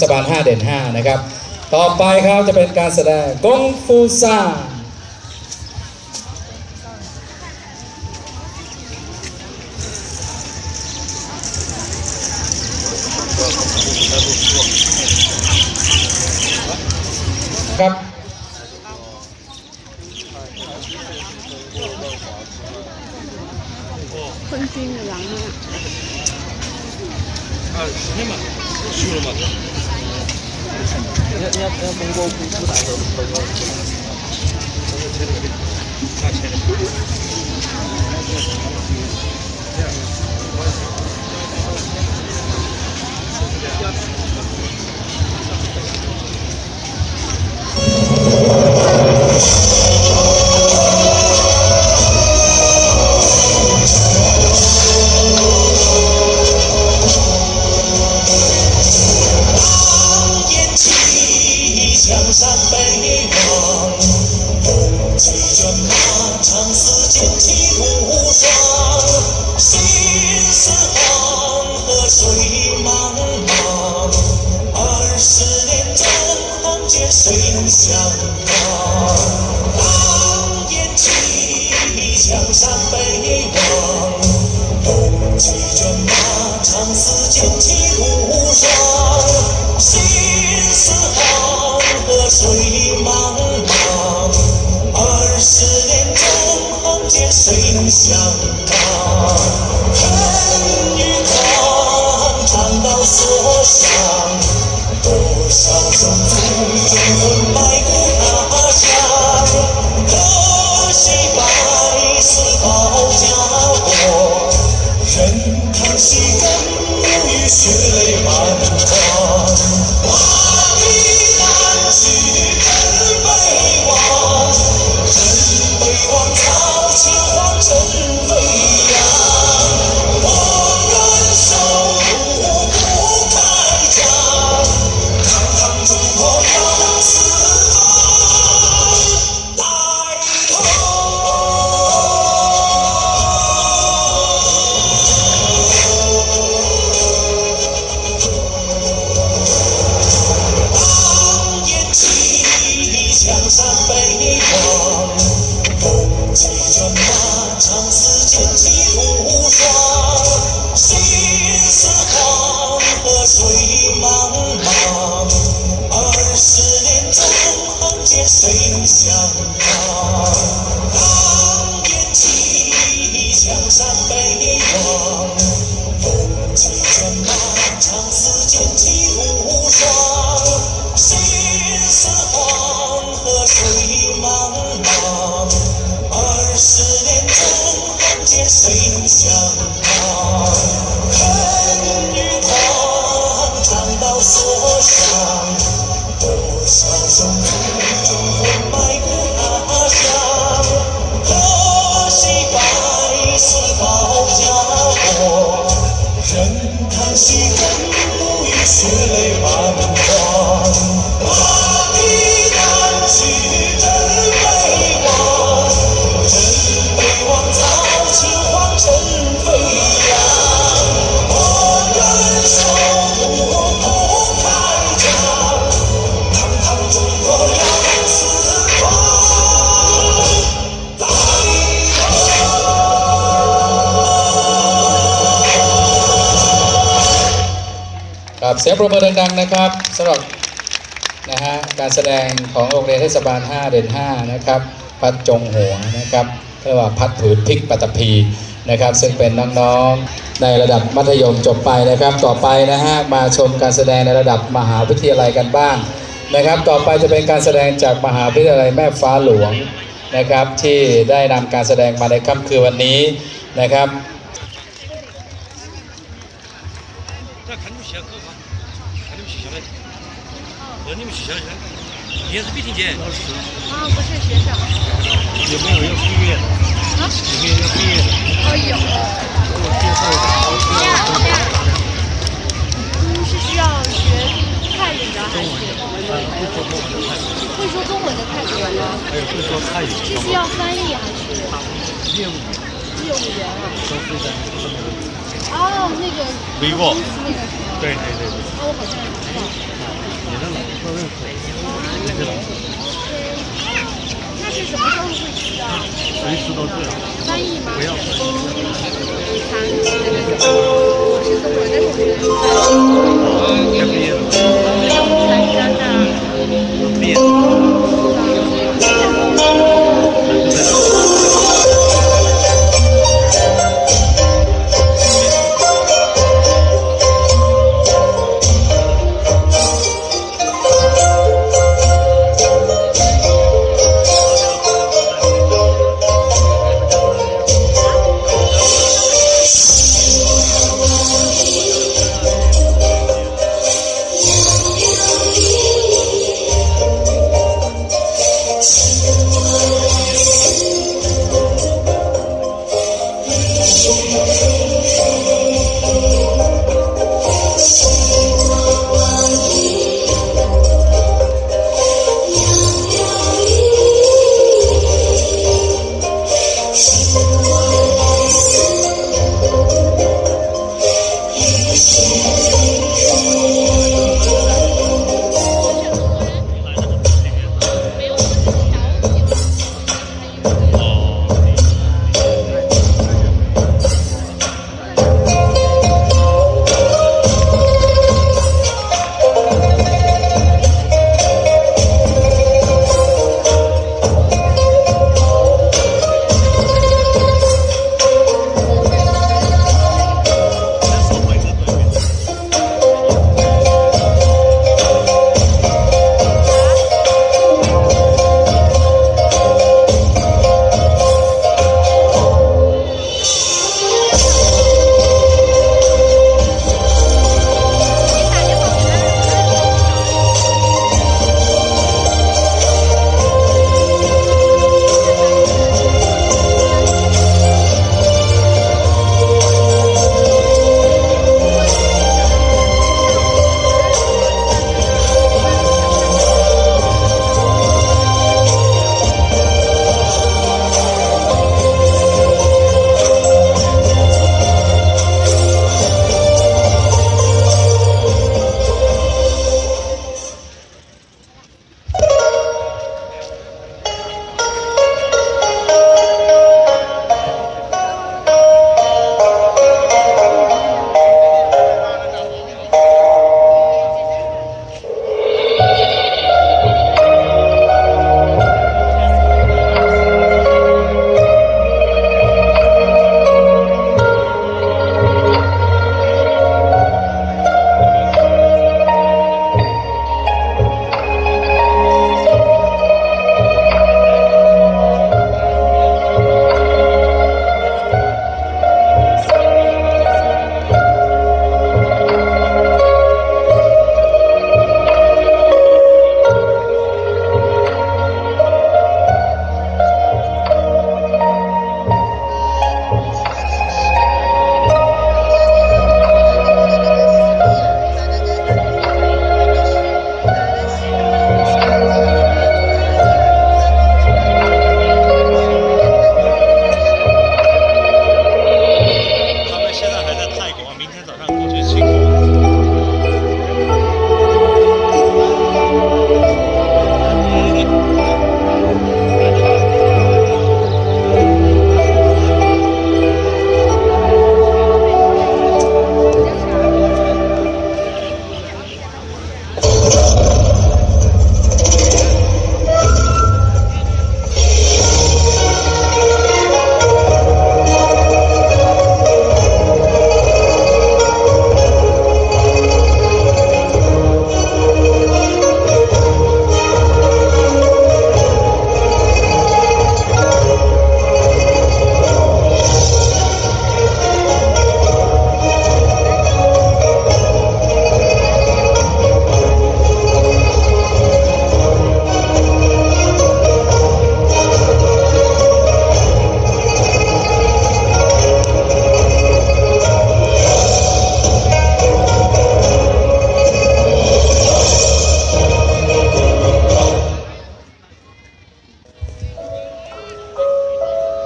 ศบาล5เด่น5นะครับต่อไปครับจะเป็นการแสดงกงฟูซ่าครับ坤军的狼啊！啊，天嘛，输了嘛？人家蒙古不打的，那钱的。江山北望，冬季卷马，长嘶剑气无双。心似黄河水茫茫，20年中行间谁能相抗？狼烟起，江山北望，冬季卷马，长嘶剑气无双。心似黄河水茫茫，20年中行间谁能相抗？恨与狂，长刀所向，多少种族忠魂埋骨他乡。可惜百死保家国，任康熙更母与血泪满眶。江山北望，冬季卷马，长嘶剑气无双。心似黄河水茫茫，20年中行间谁能相抗？狼烟起，江山北望，冬季卷马，长嘶剑气无双。心似黄河水茫茫，20年中行间谁能相抗？恨与狂，长刀所向，多少种族忠魂埋骨他乡。可惜百死保家国，任康熙更母与血泪满眶。เสียงปรบมือดังๆนะครับสำหรับการแสดงของโรงเรียนเทศบาล5เด่น5นะครับพัดจงหัวนะครับเรียกว่าพัดผืนพริกปัตตภีนะครับซึ่งเป็นน้องๆในระดับมัธยมจบไปนะครับต่อไปมาชมการแสดงในระดับมหาวิทยาลัยกันบ้างนะครับต่อไปจะเป็นการแสดงจากมหาวิทยาลัยแม่ฟ้าหลวงนะครับที่ได้นำการแสดงมาในค่ำคืนวันนี้นะครับ你们学校也是必听节。啊，不是学校。有没有要毕业的？啊？有没有要毕业的？哦，有。是需要学泰语的还是？会说中文的泰语吗？还有会说泰语。是需要翻译还是？业务员啊。都是在上面。哦，那个。vivo。那个。对。哦，我好像知道。随时都最好。翻译吗？不要翻译。韩语的那种。我是中文，但是我觉得是该毕业了。参加的。毕业了。还是在这。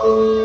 嗯。